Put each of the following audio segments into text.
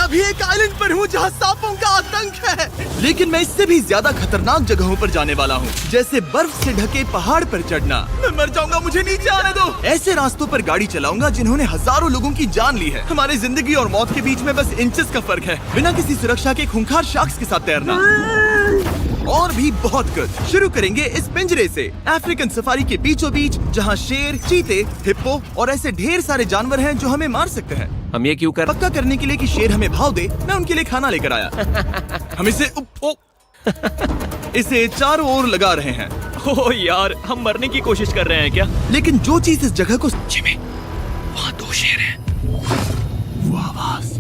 मैं अभी एक आइलैंड पर हूँ जहाँ सांपों का आतंक है, लेकिन मैं इससे भी ज्यादा खतरनाक जगहों पर जाने वाला हूँ, जैसे बर्फ से ढके पहाड़ पर चढ़ना। मैं मर जाऊंगा, मुझे नीचे आने दो। ऐसे रास्तों पर गाड़ी चलाऊंगा जिन्होंने हजारों लोगों की जान ली है। हमारी जिंदगी और मौत के बीच में बस इंचेस का फर्क है। बिना किसी सुरक्षा के खूंखार शार्क्स के साथ तैरना और भी बहुत कुछ। शुरू करेंगे इस पिंजरे से, अफ्रीकन सफारी के बीचों बीच, जहाँ शेर, चीते, हिप्पो और ऐसे ढेर सारे जानवर हैं जो हमें मार सकते हैं। हम ये क्यों कर? पक्का करने के लिए कि शेर हमें भाव दे, मैं उनके लिए खाना लेकर आया। हम इसे चारों ओर लगा रहे हैं। ओह यार, हम मरने की कोशिश कर रहे हैं क्या? लेकिन जो चीज इस जगह को जिमी, वहाँ 2 शेर हैं। वो आवाज,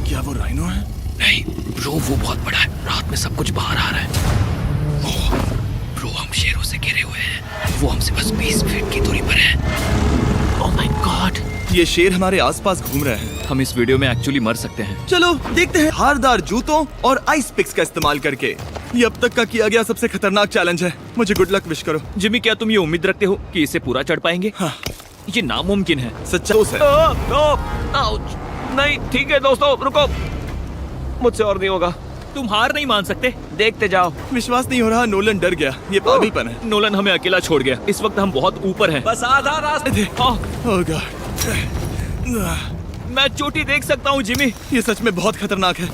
क्या वो राइनो है? नहीं ब्रो, वो बहुत बड़ा है। रात में सब कुछ बाहर आ रहा है। ओह ब्रो, हम शेरों से घिरे हुए हैं। वो हमसे बस 20 फीट की दूरी पर है। ओह माय गॉड, ये शेर हमारे आसपास घूम रहे हैं। हम इस वीडियो में एक्चुअली मर सकते हैं। चलो देखते हैं। धारदार जूतों और आइस पिक्स का इस्तेमाल करके ये अब तक का किया गया सबसे खतरनाक चैलेंज है। मुझे गुड लक विश करो। जिमी, क्या तुम ये उम्मीद रखते हो कि इसे पूरा चढ़ पाएंगे? हाँ। ये नामुमकिन है। सच्चा दोस्त है। आउच। नहीं, ठीक है दोस्तों, रुको, मुझसे और नहीं होगा। तुम हार नहीं मान सकते, देखते जाओ। विश्वास नहीं हो रहा, नोलन डर गया। ये पागलपन है। नोलन हमें अकेला छोड़ गया। इस वक्त हम बहुत ऊपर हैं। बस आधा रास्ते। ओह गॉड, मैं चोटी देख सकता हूँ जिमी। ये सच में बहुत खतरनाक है।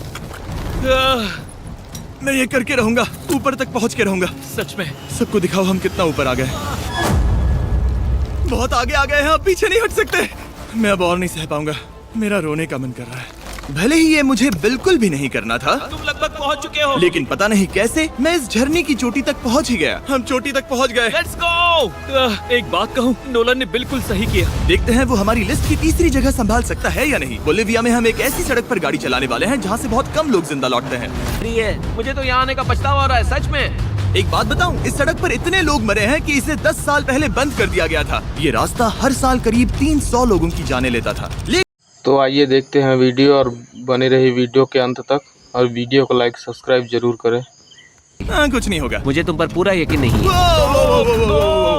मैं ये करके रहूंगा, ऊपर तक पहुंच के रहूंगा। सच में। सबको दिखाओ हम कितना ऊपर आ गए। बहुत आगे आ गए हैं, अब पीछे नहीं हट सकते। मैं अब और नहीं सह पाऊंगा, मेरा रोने का मन कर रहा है। भले ही ये मुझे बिल्कुल भी नहीं करना था। तुम लगभग पहुंच चुके हो, लेकिन पता नहीं कैसे मैं इस झरने की चोटी तक पहुंच ही गया। हम चोटी तक पहुंच गए। Let's go. एक बात कहूँ, नोलन ने बिल्कुल सही किया। देखते हैं वो हमारी लिस्ट की तीसरी जगह संभाल सकता है या नहीं। बोलिविया में हम एक ऐसी सड़क पर गाड़ी चलाने वाले हैं जहाँ से बहुत कम लोग जिंदा लौटते हैं। मुझे तो यहाँ आने का पछतावा हो रहा है, सच में। एक बात बताऊं, इस सड़क पर इतने लोग मरे हैं कि इसे 10 साल पहले बंद कर दिया गया था। ये रास्ता हर साल करीब 300 लोगों की जाने लेता था। तो आइए देखते हैं वीडियो और बने रही वीडियो के अंत तक, और वीडियो को लाइक सब्सक्राइब जरूर करें। कुछ नहीं होगा। मुझे तुम पर पूरा यकीन नहीं है।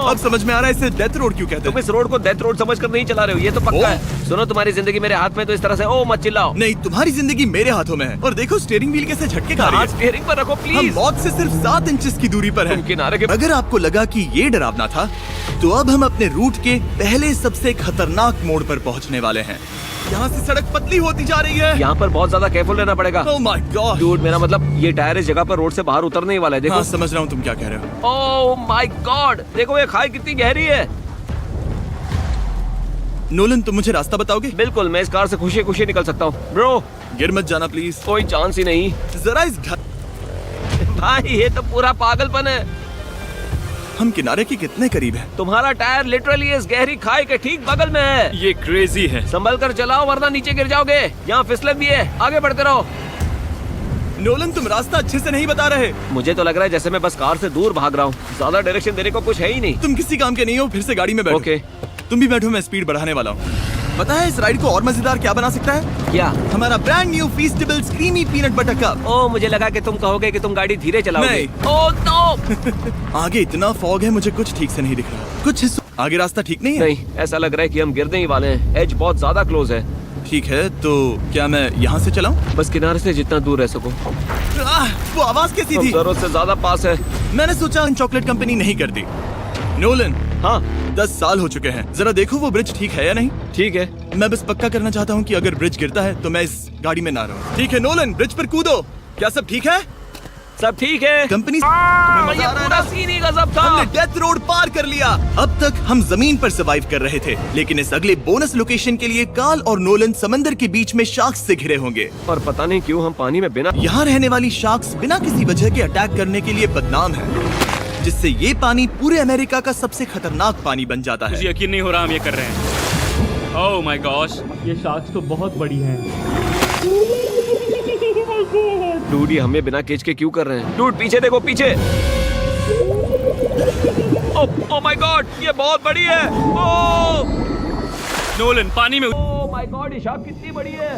अब समझ में आ रहा है इसे डेथ रोड क्यों कहते हैं। तुम इस रोड को डेथ रोड समझकर नहीं चला रहे हो, ये तो पक्का है। सुनो, तुम्हारी जिंदगी मेरे हाथ में, तो इस तरह से ओ मत चिल्लाओ। नहीं, तुम्हारी जिंदगी मेरे हाथों में है। और देखो स्टीयरिंग व्हील कैसे झटके खा रही है। स्टीयरिंग पर रखो हम प्लीज। मौत से सिर्फ 7 इंचेस की दूरी पर हैं। किनारे के। अगर आपको लगा कि ये डरावना था, तो अब हम अपने रूट के पहले सबसे खतरनाक मोड़ पर पहुंचने वाले हैं। यहाँ से सड़क पतली होती जा रही है। यहाँ पर बहुत ज्यादा केयरफुल रहना पड़ेगा। Oh my God. डूड, मेरा मतलब ये टायर इस जगह पर रोड से बाहर उतरने ही वाला है। देखो। हाँ, समझ रहा हूँ तुम क्या कह रहे हो। ओह माय गॉड, देखो ये खाई कितनी गहरी है। नोलन, तुम मुझे रास्ता बताओगे? बिल्कुल, मैं इस कार से खुशी खुशी निकल सकता हूँ। ब्रो, गिर मत जाना प्लीज। कोई चांस ही नहीं। जरा इस भाई, ये तो पूरा पागलपन है। हम किनारे के कितने करीब हैं? तुम्हारा टायर लिटरली इस गहरी खाई के ठीक बगल में है। ये क्रेजी है। संभल कर चलाओ वरना नीचे गिर जाओगे। यहाँ फिसलन भी है, आगे बढ़ते रहो। नोलन, तुम रास्ता अच्छे से नहीं बता रहे। मुझे तो लग रहा है जैसे मैं बस कार से दूर भाग रहा हूँ। ज्यादा डायरेक्शन देने को कुछ है ही नहीं। तुम किसी काम के नहीं हो, फिर से गाड़ी में बैठो। ओके। तुम भी बैठो, मैं स्पीड बढ़ाने वाला हूँ। पता है इस राइड को और मजेदार क्या बना सकता है? क्या? हमारा brand new Feastables creamy peanut butter cup. Oh, मुझे लगा कि तुम कहोगे कि तुम गाड़ी धीरे चलाओगे। नहीं। Oh no. आगे इतना फॉग है, मुझे कुछ ठीक से नहीं दिख रहा। कुछ हिस्सों आगे रास्ता ठीक नहीं है। नहीं, ऐसा लग रहा है कि हम गिरने ही वाले हैं। एज बहुत ज्यादा क्लोज है। ठीक है, तो क्या मैं यहाँ से चलाऊं? बस किनारे से जितना दूर रह सको। वो आवाज कैसी थी? जरूरत से ज्यादा पास है। मैंने सोचा चॉकलेट कंपनी नहीं करती। नोलन, हाँ 10 साल हो चुके हैं, जरा देखो वो ब्रिज ठीक है या नहीं। ठीक है। मैं बस पक्का करना चाहता हूँ कि अगर ब्रिज गिरता है तो मैं इस गाड़ी में ना रहूं। ठीक है नोलन, ब्रिज पर कूदो। क्या सब ठीक है? सब ठीक है। कंपनी ये पूरा सीन ही गजब था। हमने डेथ रोड पार कर लिया। अब तक हम जमीन पर सर्वाइव कर रहे थे, लेकिन इस अगले बोनस लोकेशन के लिए कार्ल और नोलन समंदर के बीच में शार्क्स से घिरे होंगे। और पता नहीं क्यों हम पानी में बिना। यहाँ रहने वाली शार्क्स बिना किसी वजह के अटैक करने के लिए बदनाम है, जिससे ये पानी पूरे अमेरिका का सबसे खतरनाक पानी बन जाता है। मुझे यकीन नहीं हो रहा हम ये कर रहे हैं। ओह माय गॉश, ये शार्क्स तो बहुत बड़ी हैं। डूड, ये हमें बिना केज के क्यों कर रहे हैं? डूड, पीछे देखो, पीछे। ओह माय गॉड, ये बहुत बड़ी है। ओह नोलन, पानी में। ओह माय गॉड, ये शार्क कितनी बड़ी है।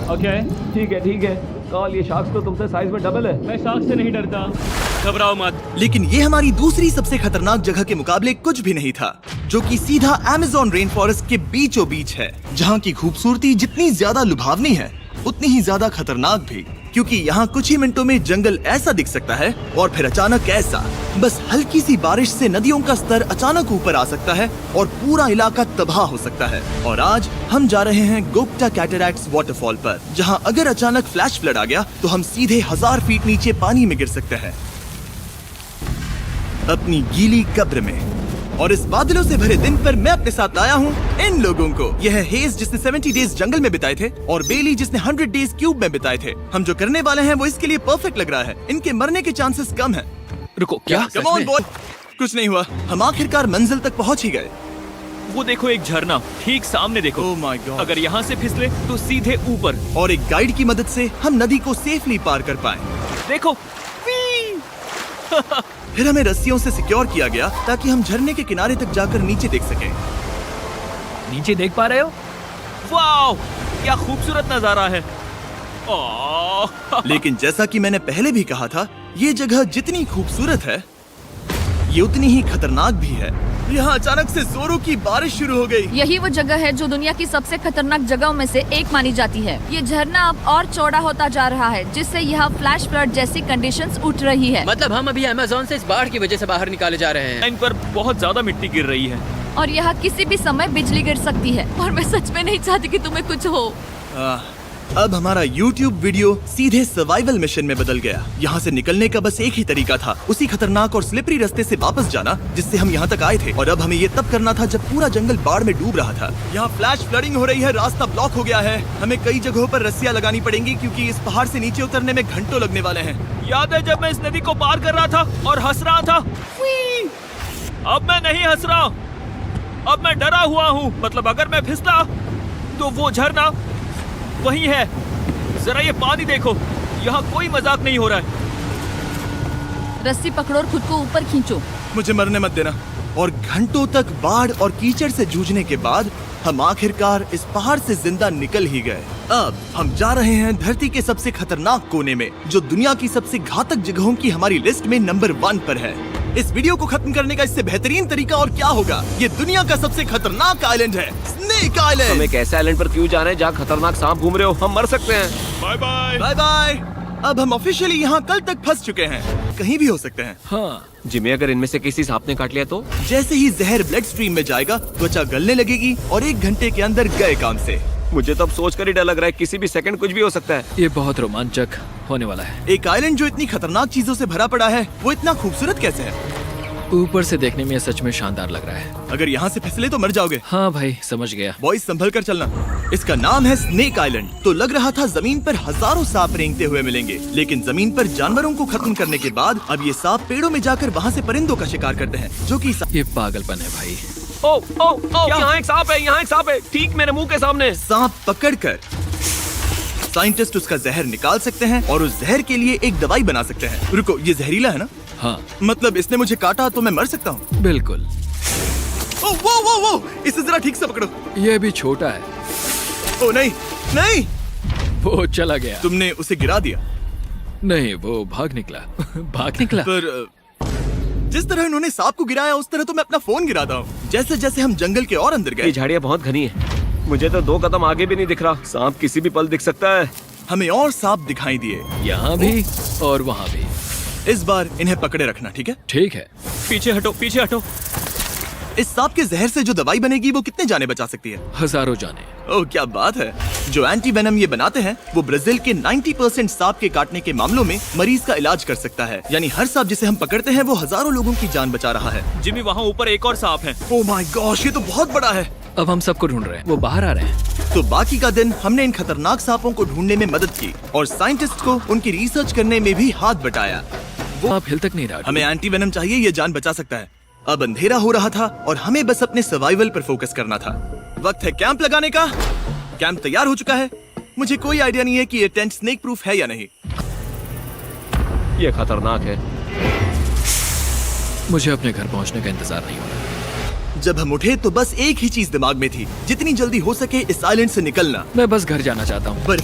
ओके, ठीक है। कार्ल, ये शार्क्स तो तुमसे साइज में डबल है। मैं शार्क से नहीं डरता। घबराओ मत। लेकिन ये हमारी दूसरी सबसे खतरनाक जगह के मुकाबले कुछ भी नहीं था, जो कि सीधा अमेज़न रेन फॉरेस्ट के बीचों बीच है, जहाँ की खूबसूरती जितनी ज्यादा लुभावनी है उतनी ही ज्यादा खतरनाक भी, क्योंकि यहाँ कुछ ही मिनटों में जंगल ऐसा दिख सकता है और फिर अचानक ऐसा। बस हल्की सी बारिश से नदियों का स्तर अचानक ऊपर आ सकता है और पूरा इलाका तबाह हो सकता है। और आज हम जा रहे हैं गोप्टा कैटरैक्ट्स वाटरफॉल पर, जहाँ अगर अचानक फ्लैश फ्लड आ गया तो हम सीधे 1000 फीट नीचे पानी में गिर सकते हैं, अपनी गीली कब्र में। और इस बादलों से भरे दिन पर मैं अपने साथ लाया हूँ इन लोगों को। यह है हेज जिसने 70 डेज जंगल में बिताए थे, और बेली जिसने 100 डेज क्यूब में बिताए थे। हम जो करने वाले हैं वो इसके लिए परफेक्ट लग रहा है। इनके मरने के चांसेस कम हैं। रुको, क्या? कम ऑन बॉय, कुछ नहीं हुआ। हम आखिरकार मंजिल तक पहुँच ही गए। वो देखो एक झरना ठीक सामने देखो। Oh my God. अगर यहाँ से फिसले तो सीधे ऊपर। और एक गाइड की मदद से हम नदी को सेफली पार कर पाए। देखो। फिर हमें रस्सियों से सिक्योर किया गया ताकि हम झरने के किनारे तक जाकर नीचे देख सकें। नीचे देख पा रहे हो? वाओ, क्या खूबसूरत नजारा है। लेकिन जैसा कि मैंने पहले भी कहा था, ये जगह जितनी खूबसूरत है ये उतनी ही खतरनाक भी है। यहाँ अचानक से जोरों की बारिश शुरू हो गई। यही वो जगह है जो दुनिया की सबसे खतरनाक जगहों में से एक मानी जाती है। ये झरना अब और चौड़ा होता जा रहा है, जिससे यहाँ फ्लैश फ्लड जैसी कंडीशंस उठ रही है। मतलब हम अभी अमेज़न से इस बाढ़ की वजह से बाहर निकाले जा रहे हैं। इन पर बहुत ज्यादा मिट्टी गिर रही है। और यहाँ किसी भी समय बिजली गिर सकती है, और मैं सच में नहीं चाहती कि तुम्हें कुछ हो। अब हमारा YouTube वीडियो सीधे सर्वाइवल मिशन में बदल गया। यहाँ से निकलने का बस एक ही तरीका था, उसी खतरनाक और स्लिपरी रास्ते से वापस जाना जिससे हम यहाँ तक आए थे। और अब हमें ये तब करना था जब पूरा जंगल बाढ़ में डूब रहा था। यहाँ फ्लैश फ्लडिंग हो रही है, रास्ता ब्लॉक हो गया है। हमें कई जगहों पर रस्सियाँ लगानी पड़ेंगी क्योंकि इस पहाड़ से नीचे उतरने में घंटों लगने वाले हैं। याद है जब मैं इस नदी को पार कर रहा था और हंस रहा था? अब मैं नहीं हंस रहा, अब मैं डरा हुआ हूँ। मतलब अगर मैं फिसला तो वो झरना वही है। जरा ये पानी देखो, यहाँ कोई मजाक नहीं हो रहा है। रस्सी पकड़ो और खुद को ऊपर खींचो। मुझे मरने मत देना। और घंटों तक बाढ़ और कीचड़ से जूझने के बाद हम आखिरकार इस पहाड़ से जिंदा निकल ही गए। अब हम जा रहे हैं धरती के सबसे खतरनाक कोने में, जो दुनिया की सबसे घातक जगहों की हमारी लिस्ट में नंबर 1 पर है। इस वीडियो को खत्म करने का इससे बेहतरीन तरीका और क्या होगा। ये दुनिया का सबसे खतरनाक आइलैंड है, स्नेक आइलैंड। हम एक ऐसे आइलैंड पर क्यों जा रहे हैं जहाँ खतरनाक सांप घूम रहे हो? हम मर सकते हैं। Bye bye. Bye bye. अब हम ऑफिशियली यहाँ कल तक फंस चुके हैं, कहीं भी हो सकते हैं। हाँ जिम्मी, अगर इनमें से किसी सांप ने काट लिया तो? जैसे ही जहर ब्लड स्ट्रीम में जाएगा, त्वचा गलने लगेगी और 1 घंटे के अंदर गए काम से। मुझे तो अब सोचकर ही डर लग रहा है, किसी भी सेकंड कुछ भी हो सकता है। ये बहुत रोमांचक होने वाला है। एक आइलैंड जो इतनी खतरनाक चीजों से भरा पड़ा है, वो इतना खूबसूरत कैसे है? ऊपर से देखने में ये सच में शानदार लग रहा है। अगर यहाँ से फिसले तो मर जाओगे। हाँ भाई, समझ गया। बॉयज संभल कर चलना। इसका नाम है स्नेक आइलैंड। तो लग रहा था जमीन पर हजारों सांप रेंगते हुए मिलेंगे, लेकिन जमीन पर जानवरों को खत्म करने के बाद अब ये सांप पेड़ों में जाकर वहाँ से परिंदों का शिकार करते हैं, जो कि ये पागलपन है भाई। ओ ओ ओ, यहाँ एक सांप है, यहाँ एक सांप है, ठीक मेरे मुंह के सामने। सांप पकड़कर साइंटिस्ट उसका जहर निकाल सकते हैं और उस जहर के लिए एक दवाई बना सकते हैं। रुको, ये जहरीला है ना? हाँ मतलब इसने मुझे काटा तो मैं मर सकता हूँ? बिल्कुल। ओ वो इसे जरा ठीक से पकड़ो। ये भी छोटा है। ओ नहीं नहीं, वो चला गया। तुमने उसे गिरा दिया। नहीं, वो भाग निकला। भाग निकला। पर जिस तरह इन्होंने सांप को गिराया, उस तरह तो मैं अपना फोन गिराता हूँ। जैसे जैसे हम जंगल के और अंदर ये गए, झाड़ियाँ बहुत घनी है, मुझे तो 2 कदम आगे भी नहीं दिख रहा। सांप किसी भी पल दिख सकता है। हमें और सांप दिखाई दिए। यहाँ भी और वहाँ भी। इस बार इन्हें पकड़े रखना, ठीक है? ठीक है। पीछे हटो, पीछे हटो। इस सांप के जहर से जो दवाई बनेगी वो कितने जाने बचा सकती है? हजारों जाने। ओह क्या बात है। जो एंटी वेनम ये बनाते हैं वो ब्राजील के 90% सांप के काटने के मामलों में मरीज का इलाज कर सकता है। यानी हर सांप जिसे हम पकड़ते हैं वो हजारों लोगों की जान बचा रहा है। जिमी, वहाँ ऊपर एक और सांप है। ओह माय गॉश, ये तो बहुत बड़ा है। अब हम सबको ढूंढ रहे हैं, वो बाहर आ रहे हैं। तो बाकी का दिन हमने इन खतरनाक सांपों को ढूंढने में मदद की और साइंटिस्ट को उनकी रिसर्च करने में भी हाथ बटाया। वो आप हिल तक नहीं रहा। हमें एंटी वेनम चाहिए, ये जान बचा सकता है। अब अंधेरा हो रहा था और हमें बस अपने सर्वाइवल पर फोकस करना था। वक्त है कैंप लगाने का। कैंप तैयार हो चुका है। मुझे कोई आइडिया नहीं है कि ये टेंट स्नेक प्रूफ है या नहीं। ये खतरनाक है। मुझे अपने घर पहुंचने का इंतजार नहीं हो रहा। जब हम उठे तो बस एक ही चीज दिमाग में थी, जितनी जल्दी हो सके इस आइलैंड से निकलना। मैं बस घर जाना चाहता हूँ। पर